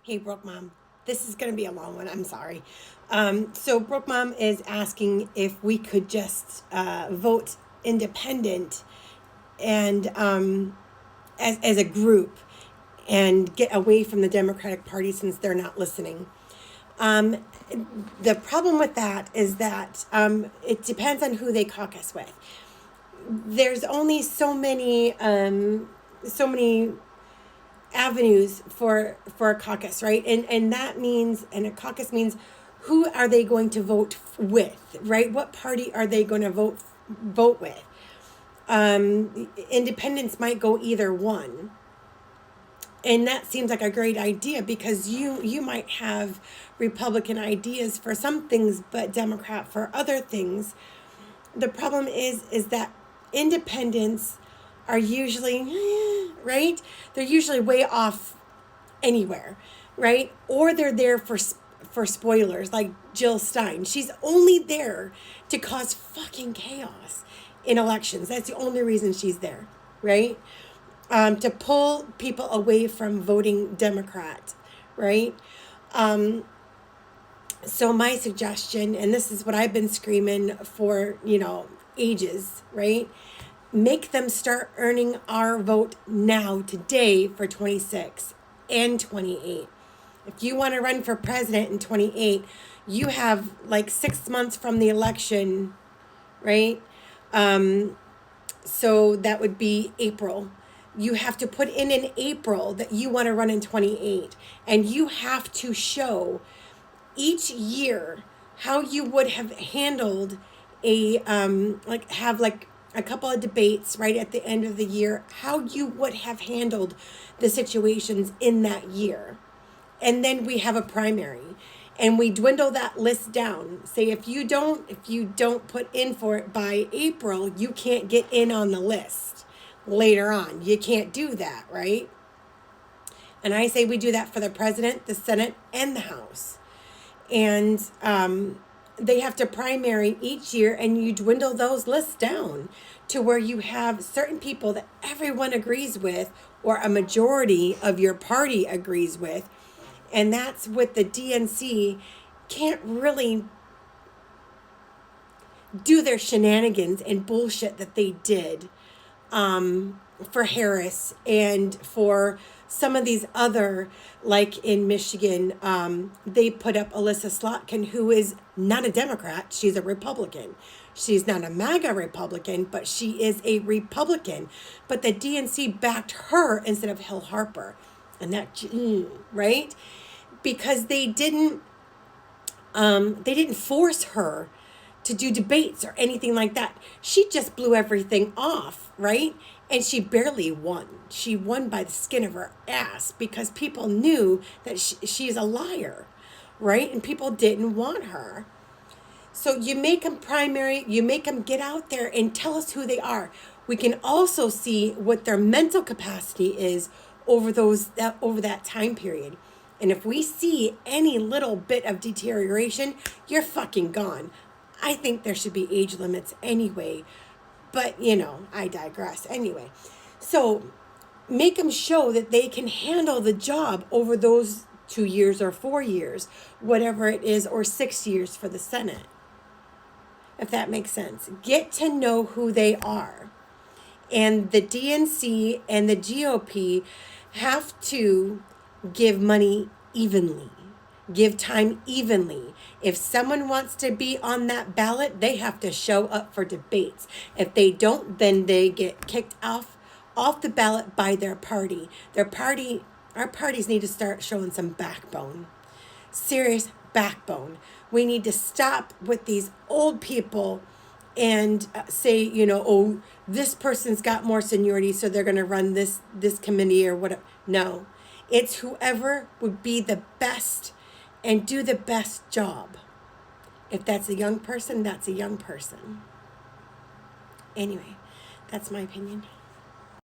Hey, Broke Mom. This is going to be a long one. I'm sorry. So, Broke Mom is asking if we could just vote independent and as a group and get away from the Democratic Party since they're not listening. Um, the problem with that is that it depends on who they caucus with. There's only so many avenues for a caucus, right? And that means, and a caucus means, who are they going to vote with, right? What party are they going to vote with? Independents might go either one, and that seems like a great idea because you might have Republican ideas for some things, but Democrat for other things. The problem is that independents are usually right. They're usually way off anywhere, right? Or they're there for spoilers, like Jill Stein. She's only there to cause fucking chaos in elections. That's the only reason she's there, right? To pull people away from voting Democrat, right? So my suggestion, and this is what I've been screaming for, ages, right? Make them start earning our vote now, today, for 26 and 28. If you want to run for president in 28, you have like 6 months from the election, right? So that would be April. You have to put in April that you want to run in 28, and you have to show each year how you would have handled have a couple of debates right at the end of the year, how you would have handled the situations in that year. And then we have a primary, and we dwindle that list down. Say if you don't put in for it by April, you can't get in on the list later on. You can't do that, right? And I say we do that for the president, the Senate, and the House. And they have to primary each year, and you dwindle those lists down to where you have certain people that everyone agrees with, or a majority of your party agrees with. And that's what the DNC can't really do their shenanigans and bullshit that they did for Harris and for some of these other, like in Michigan, they put up Alyssa Slotkin, who is not a Democrat. She's a Republican. She's not a MAGA Republican, but she is a Republican. But the DNC backed her instead of Hill Harper. And that, right? Because they didn't force her to do debates or anything like that. She just blew everything off, right? And she barely won. She won by the skin of her ass because people knew that she's a liar, right? And people didn't want her. So you make them primary, you make them get out there and tell us who they are. We can also see what their mental capacity is over that time period. And if we see any little bit of deterioration, you're fucking gone. I think there should be age limits anyway, but I digress anyway. So make them show that they can handle the job over those 2 years or 4 years, whatever it is, or 6 years for the Senate. If that makes sense. Get to know who they are. And the DNC and the GOP have to give money evenly, give time evenly. If someone wants to be on that ballot, they have to show up for debates. If they don't, then they get kicked off the ballot by their party. Our parties need to start showing some backbone. Serious backbone. We need to stop with these old people and say, oh, this person's got more seniority, so they're going to run this committee or whatever. No, it's whoever would be the best and do the best job. If that's a young person, that's a young person. Anyway, that's my opinion.